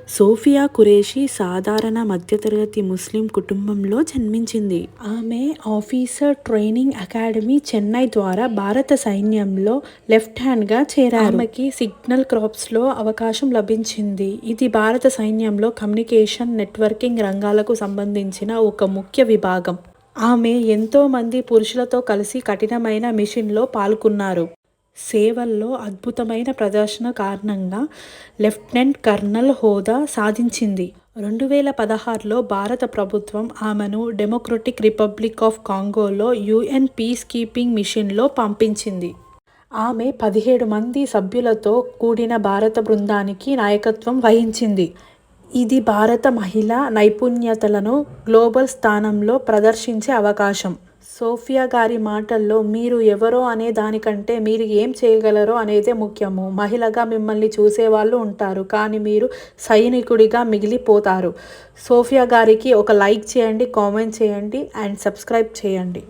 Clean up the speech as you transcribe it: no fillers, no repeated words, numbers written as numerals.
Sophia Qureshi సాధారణ మధ్యతరగతి ముస్లిం కుటుంబంలో జన్మించింది. ఆమె ఆఫీసర్ ట్రైనింగ్ అకాడమీ, చెన్నై ద్వారా భారత సైన్యంలో లెఫ్టినెంట్గా చేరారు. ఆమెకి సిగ్నల్ కార్ప్స్లో అవకాశం లభించింది. ఇది భారత సైన్యంలో కమ్యూనికేషన్, నెట్వర్కింగ్ రంగాలకు సంబంధించిన ఒక ముఖ్య విభాగం. ఆమె ఎంతో మంది పురుషులతో కలిసి కఠినమైన మిషన్లో పాల్గొన్నారు. సేవల్లో అద్భుతమైన ప్రదర్శన కారణంగా లెఫ్టినెంట్ కర్నల్ హోదా సాధించింది. 2016లో భారత ప్రభుత్వం ఆమెను డెమోక్రటిక్ రిపబ్లిక్ ఆఫ్ కాంగోలో యుఎన్ పీస్ కీపింగ్ మిషన్లో పంపించింది. ఆమె 17 మంది సభ్యులతో కూడిన భారత బృందానికి నాయకత్వం వహించింది. ఇది భారత మహిళా నైపుణ్యతలను గ్లోబల్ స్థానంలో ప్రదర్శించే అవకాశం. సోఫియా గారి మాటల్లో, మీరు ఎవరో అనే దానికంటే మీరు ఏం చేయగలరో అనేదే ముఖ్యము. మహిళగా మిమ్మల్ని చూసేవాళ్ళు ఉంటారు, కానీ మీరు సైనికుడిగా మిగిలిపోతారు. సోఫియా గారికి ఒక లైక్ చేయండి, కామెంట్ చేయండి అండ్ సబ్స్క్రైబ్ చేయండి.